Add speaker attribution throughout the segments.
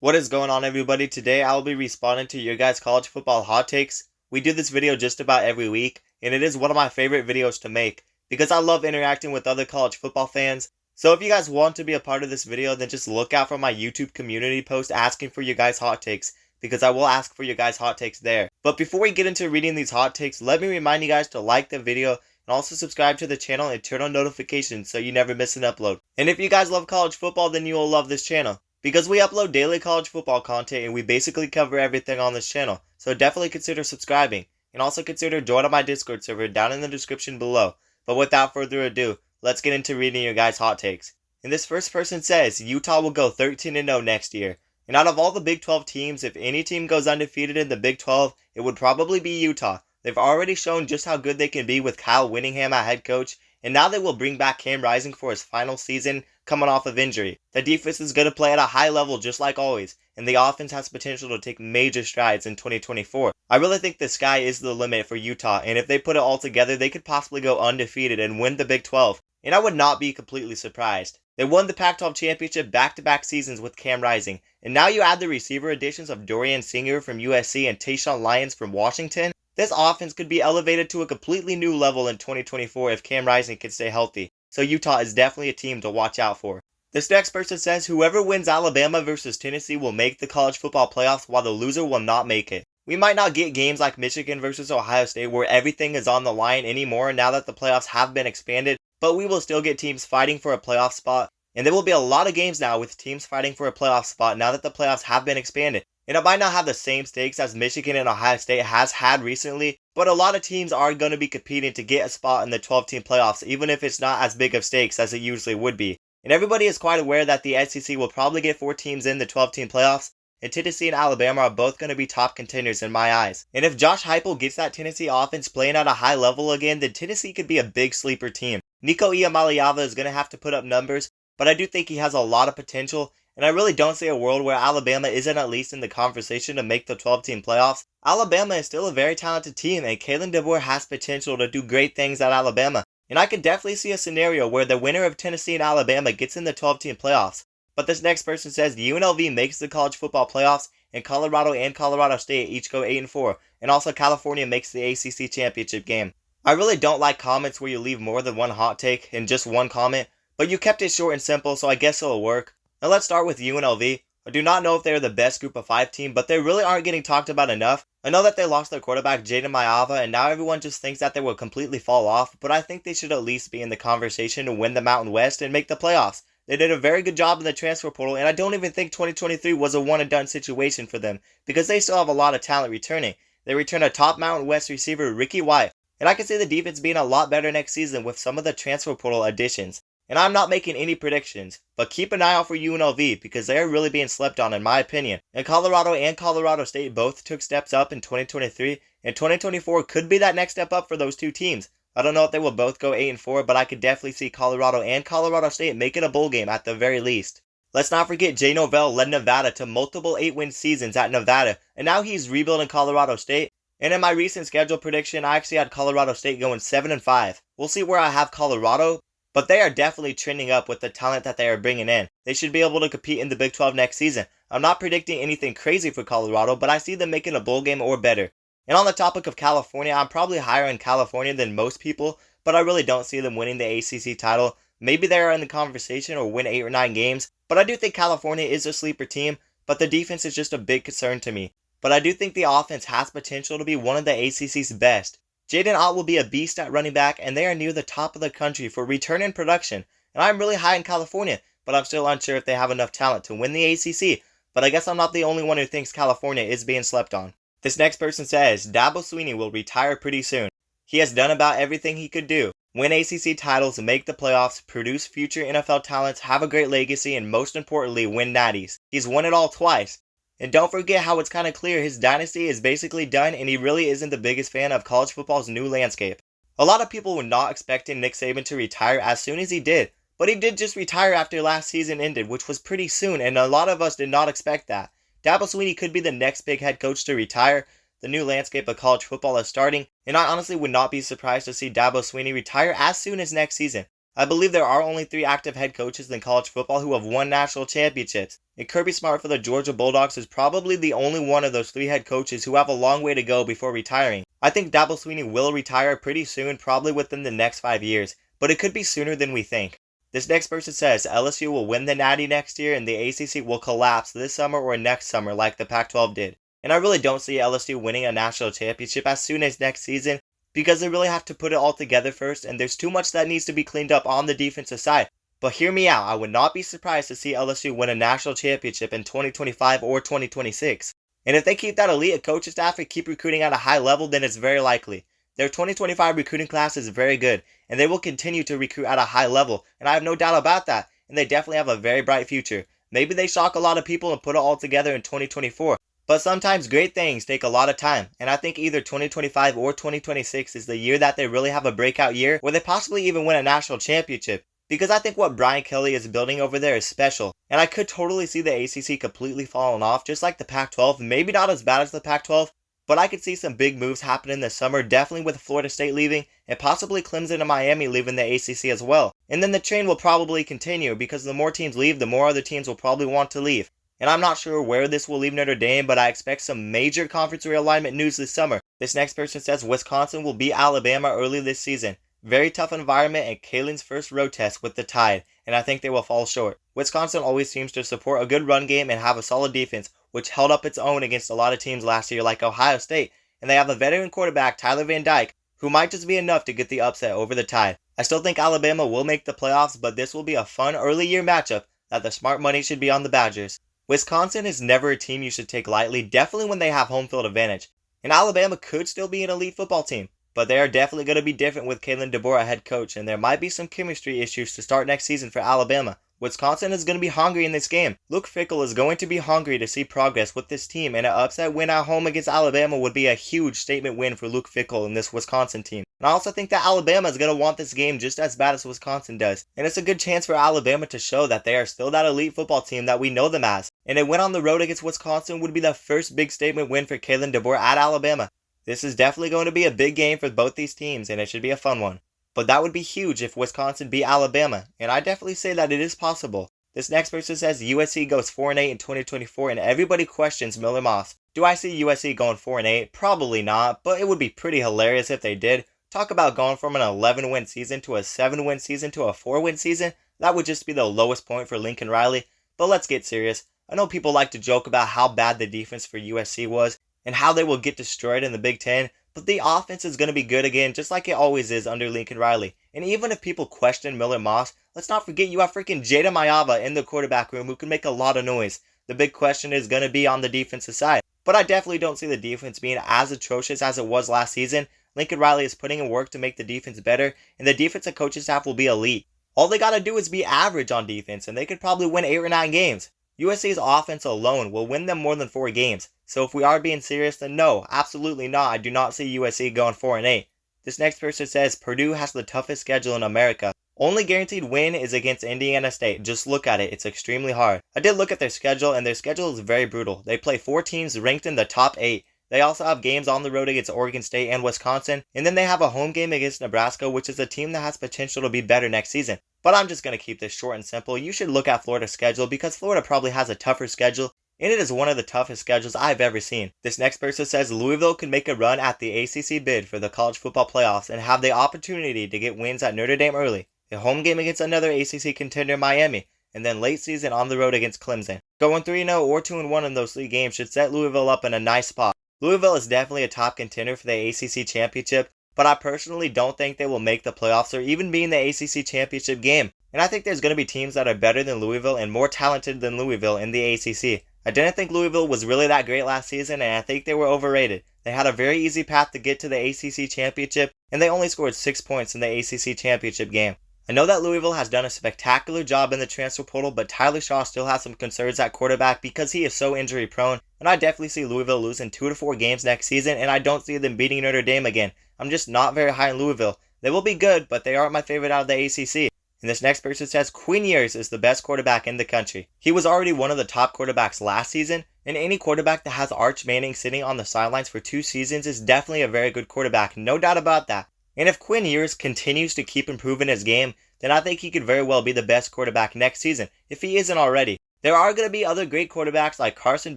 Speaker 1: What is going on, everybody? Today I will be responding to your guys' college football hot takes. We do this video just about every week, and it is one of my favorite videos to make because I love interacting with other college football fans. So if you guys want to be a part of this video, then just look out for my YouTube community post asking for your guys' hot takes, because I will ask for your guys' hot takes there. But before we get into reading these hot takes, let me remind you guys to like the video and also subscribe to the channel and turn on notifications so you never miss an upload. And if you guys love college football, then you will love this channel, because we upload daily college football content and we basically cover everything on this channel. So definitely consider subscribing, and also consider joining my Discord server down in the description below. But without further ado, let's get into reading your guys' hot takes. And this first person says Utah will go 13-0 next year. And out of all the Big 12 teams, if any team goes undefeated in the Big 12, it would probably be Utah. They've already shown just how good they can be with Kyle Whittingham at head coach, and now they will bring back Cam Rising for his final season coming off of injury. The defense is going to play at a high level just like always, and the offense has potential to take major strides in 2024. I really think the sky is the limit for Utah, and if they put it all together, they could possibly go undefeated and win the Big 12. And I would not be completely surprised. They won the Pac-12 championship back-to-back seasons with Cam Rising, and now you add the receiver additions of Dorian Singer from USC and Tayshaun Lyons from Washington. This offense could be elevated to a completely new level in 2024 if Cam Rising can stay healthy. So Utah is definitely a team to watch out for. This next person says whoever wins Alabama versus Tennessee will make the college football playoffs, while the loser will not make it. We might not get games like Michigan versus Ohio State where everything is on the line anymore now that the playoffs have been expanded, but we will still get teams fighting for a playoff spot. And there will be a lot of games now with teams fighting for a playoff spot now that the playoffs have been expanded. And it might not have the same stakes as Michigan and Ohio State has had recently, but a lot of teams are going to be competing to get a spot in the 12-team playoffs, even if it's not as big of stakes as it usually would be. And everybody is quite aware that the SEC will probably get 4 teams in the 12-team playoffs, and Tennessee and Alabama are both going to be top contenders in my eyes. And if Josh Heupel gets that Tennessee offense playing at a high level again, then Tennessee could be a big sleeper team. Nico Iamaleava is going to have to put up numbers, but I do think he has a lot of potential, and I really don't see a world where Alabama isn't at least in the conversation to make the 12-team playoffs. Alabama is still a very talented team, and Kalen DeBoer has potential to do great things at Alabama. And I could definitely see a scenario where the winner of Tennessee and Alabama gets in the 12-team playoffs. But this next person says UNLV makes the college football playoffs, and Colorado and Colorado State each go 8-4, and also California makes the ACC championship game. I really don't like comments where you leave more than one hot take in just one comment, but you kept it short and simple, so I guess it'll work. Now let's start with UNLV. I do not know if they're the best group of 5 team, but they really aren't getting talked about enough. I know that they lost their quarterback Jaden Maiava, and now everyone just thinks that they will completely fall off, but I think they should at least be in the conversation to win the Mountain West and make the playoffs. They did a very good job in the transfer portal, and I don't even think 2023 was a one-and-done situation for them, because they still have a lot of talent returning. They return a top Mountain West receiver, Ricky White, and I can see the defense being a lot better next season with some of the transfer portal additions. And I'm not making any predictions, but keep an eye out for UNLV because they are really being slept on in my opinion. And Colorado and Colorado State both took steps up in 2023, and 2024 could be that next step up for those two teams. I don't know if they will both go 8-4, but I could definitely see Colorado and Colorado State making a bowl game at the very least. Let's not forget Jay Novell led Nevada to multiple 8-win seasons at Nevada, and now he's rebuilding Colorado State. And in my recent schedule prediction, I actually had Colorado State going 7-5. We'll see where I have Colorado, but they are definitely trending up with the talent that they are bringing in. They should be able to compete in the Big 12 next season. I'm not predicting anything crazy for Colorado, but I see them making a bowl game or better. And on the topic of California, I'm probably higher in California than most people, but I really don't see them winning the ACC title. Maybe they are in the conversation or win 8 or 9 games, but I do think California is a sleeper team, but the defense is just a big concern to me. But I do think the offense has potential to be one of the ACC's best. Jaden Ott will be a beast at running back, and they are near the top of the country for return in production. And I'm really high in California, but I'm still unsure if they have enough talent to win the ACC. But I guess I'm not the only one who thinks California is being slept on. This next person says Dabo Swinney will retire pretty soon. He has done about everything he could do. Win ACC titles, make the playoffs, produce future NFL talents, have a great legacy, and most importantly, win natties. He's won it all twice. And don't forget how it's kind of clear his dynasty is basically done, and he really isn't the biggest fan of college football's new landscape. A lot of people were not expecting Nick Saban to retire as soon as he did, but he did just retire after last season ended, which was pretty soon, and a lot of us did not expect that. Dabo Swinney could be the next big head coach to retire. The new landscape of college football is starting, and I honestly would not be surprised to see Dabo Swinney retire as soon as next season. I believe there are only 3 active head coaches in college football who have won national championships, and Kirby Smart for the Georgia Bulldogs is probably the only one of those 3 head coaches who have a long way to go before retiring. I think Dabo Swinney will retire pretty soon, probably within the next 5 years, but it could be sooner than we think. This next person says LSU will win the Natty next year and the ACC will collapse this summer or next summer like the Pac-12 did. And I really don't see LSU winning a national championship as soon as next season, because they really have to put it all together first, and there's too much that needs to be cleaned up on the defensive side. But hear me out, I would not be surprised to see LSU win a national championship in 2025 or 2026. And if they keep that elite coaching staff and keep recruiting at a high level, then it's very likely. Their 2025 recruiting class is very good, and they will continue to recruit at a high level, and I have no doubt about that, and they definitely have a very bright future. Maybe they shock a lot of people and put it all together in 2024. But sometimes great things take a lot of time, and I think either 2025 or 2026 is the year that they really have a breakout year, or they possibly even win a national championship. Because I think what Brian Kelly is building over there is special, and I could totally see the ACC completely falling off, just like the Pac-12, maybe not as bad as the Pac-12, but I could see some big moves happening this summer, definitely with Florida State leaving, and possibly Clemson and Miami leaving the ACC as well. And then the train will probably continue, because the more teams leave, the more other teams will probably want to leave. And I'm not sure where this will leave Notre Dame, but I expect some major conference realignment news this summer. This next person says Wisconsin will beat Alabama early this season. Very tough environment and Kalen's first road test with the Tide, and I think they will fall short. Wisconsin always seems to support a good run game and have a solid defense, which held up its own against a lot of teams last year like Ohio State, and they have a veteran quarterback, Tyler Van Dyke, who might just be enough to get the upset over the Tide. I still think Alabama will make the playoffs, but this will be a fun early year matchup that the smart money should be on the Badgers. Wisconsin is never a team you should take lightly, definitely when they have home field advantage. And Alabama could still be an elite football team, but they are definitely going to be different with Kalen DeBoer head coach, and there might be some chemistry issues to start next season for Alabama. Wisconsin is going to be hungry in this game. Luke Fickell is going to be hungry to see progress with this team, and an upset win at home against Alabama would be a huge statement win for Luke Fickell and this Wisconsin team. And I also think that Alabama is going to want this game just as bad as Wisconsin does, and it's a good chance for Alabama to show that they are still that elite football team that we know them as. And a win on the road against Wisconsin would be the first big statement win for Kalen DeBoer at Alabama. This is definitely going to be a big game for both these teams, and it should be a fun one. But that would be huge if Wisconsin beat Alabama, and I definitely say that it is possible. This next person says USC goes 4-8 in 2024, and everybody questions Miller Moss. Do I see USC going 4-8? Probably not, but it would be pretty hilarious if they did. Talk about going from an 11-win season to a 7-win season to a 4-win season. That would just be the lowest point for Lincoln Riley. But let's get serious. I know people like to joke about how bad the defense for USC was, and how they will get destroyed in the Big Ten, but the offense is going to be good again, just like it always is under Lincoln Riley. And even if people question Miller Moss, let's not forget you have freaking Jada Mayava in the quarterback room who can make a lot of noise. The big question is going to be on the defensive side. But I definitely don't see the defense being as atrocious as it was last season. Lincoln Riley is putting in work to make the defense better, and the defensive coaching staff will be elite. All they got to do is be average on defense, and they could probably win 8 or 9 games. USC's offense alone will win them more than 4 games. So if we are being serious, then no, absolutely not. I do not see USC going 4-8. This next person says Purdue has the toughest schedule in America. Only guaranteed win is against Indiana State. Just look at it. It's extremely hard. I did look at their schedule, and their schedule is very brutal. They play 4 teams ranked in the top 8. They also have games on the road against Oregon State and Wisconsin, and then they have a home game against Nebraska, which is a team that has potential to be better next season. But I'm just going to keep this short and simple. You should look at Florida's schedule because Florida probably has a tougher schedule, and it is one of the toughest schedules I've ever seen. This next person says Louisville can make a run at the ACC bid for the college football playoffs and have the opportunity to get wins at Notre Dame early, a home game against another ACC contender Miami, and then late season on the road against Clemson. Going 3-0 or 2-1 in those 3 games should set Louisville up in a nice spot. Louisville is definitely a top contender for the ACC championship, but I personally don't think they will make the playoffs or even be in the ACC championship game. And I think there's going to be teams that are better than Louisville and more talented than Louisville in the ACC. I didn't think Louisville was really that great last season, and I think they were overrated. They had a very easy path to get to the ACC championship, and they only scored 6 points in the ACC championship game. I know that Louisville has done a spectacular job in the transfer portal, but Tyler Shaw still has some concerns at quarterback because he is so injury prone, and I definitely see Louisville losing 2 to 4 games next season, and I don't see them beating Notre Dame again. I'm just not very high in Louisville. They will be good, but they aren't my favorite out of the ACC. And this next person says Quinn Ewers is the best quarterback in the country. He was already one of the top quarterbacks last season, and any quarterback that has Arch Manning sitting on the sidelines for 2 seasons is definitely a very good quarterback, no doubt about that. And if Quinn Ewers continues to keep improving his game, then I think he could very well be the best quarterback next season, if he isn't already. There are going to be other great quarterbacks like Carson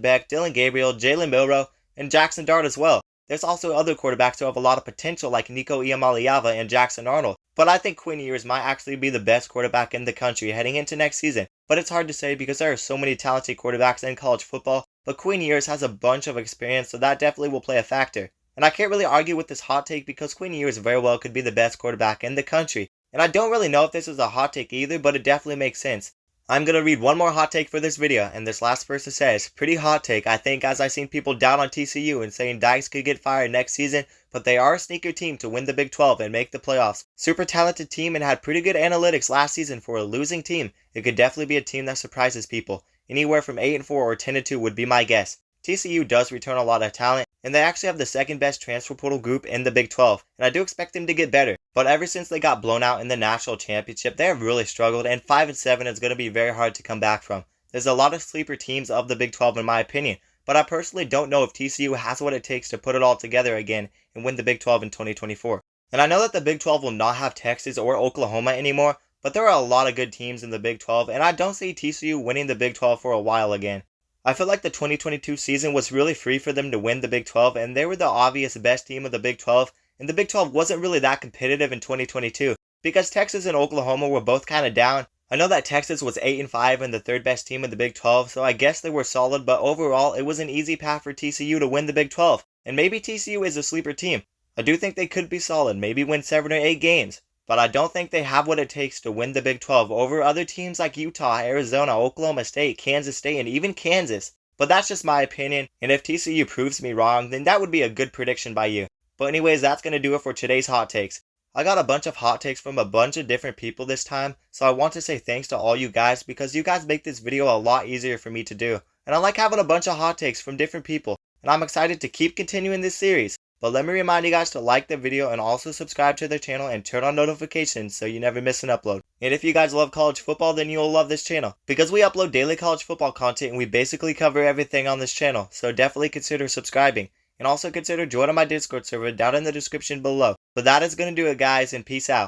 Speaker 1: Beck, Dylan Gabriel, Jalen Milroe, and Jackson Dart as well. There's also other quarterbacks who have a lot of potential like Nico Iamaleava and Jackson Arnold, but I think Quinn Ewers might actually be the best quarterback in the country heading into next season. But it's hard to say because there are so many talented quarterbacks in college football, but Quinn Ewers has a bunch of experience, so that definitely will play a factor. And I can't really argue with this hot take because Quinn Ewers very well could be the best quarterback in the country. And I don't really know if this is a hot take either, but it definitely makes sense. I'm going to read one more hot take for this video, and this last person says, pretty hot take, I think, as I've seen people down on TCU and saying Dykes could get fired next season, but they are a sneaker team to win the Big 12 and make the playoffs. Super talented team and had pretty good analytics last season for a losing team. It could definitely be a team that surprises people. Anywhere from 8-4 or 10-2 would be my guess. TCU does return a lot of talent, and they actually have the second best transfer portal group in the Big 12, and I do expect them to get better. But ever since they got blown out in the national championship, they have really struggled, and 5-7 is going to be very hard to come back from. There's a lot of sleeper teams of the Big 12 in my opinion, but I personally don't know if TCU has what it takes to put it all together again and win the Big 12 in 2024. And I know that the Big 12 will not have Texas or Oklahoma anymore, but there are a lot of good teams in the Big 12, and I don't see TCU winning the Big 12 for a while again. I feel like the 2022 season was really free for them to win the Big 12, and they were the obvious best team of the Big 12, and the Big 12 wasn't really that competitive in 2022, because Texas and Oklahoma were both kind of down. I know that Texas was 8-5 and the third best team in the Big 12, so I guess they were solid, but overall it was an easy path for TCU to win the Big 12, and maybe TCU is a sleeper team. I do think they could be solid, maybe win 7 or 8 games. But I don't think they have what it takes to win the Big 12 over other teams like Utah, Arizona, Oklahoma State, Kansas State, and even Kansas. But that's just my opinion, and if TCU proves me wrong, then that would be a good prediction by you. But anyways, that's going to do it for today's hot takes. I got a bunch of hot takes from a bunch of different people this time, so I want to say thanks to all you guys because you guys make this video a lot easier for me to do. And I like having a bunch of hot takes from different people, and I'm excited to keep continuing this series. But let me remind you guys to like the video and also subscribe to the channel and turn on notifications so you never miss an upload. And if you guys love college football, then you'll love this channel, because we upload daily college football content and we basically cover everything on this channel, so definitely consider subscribing. And also consider joining my Discord server down in the description below. But that is going to do it guys, and peace out.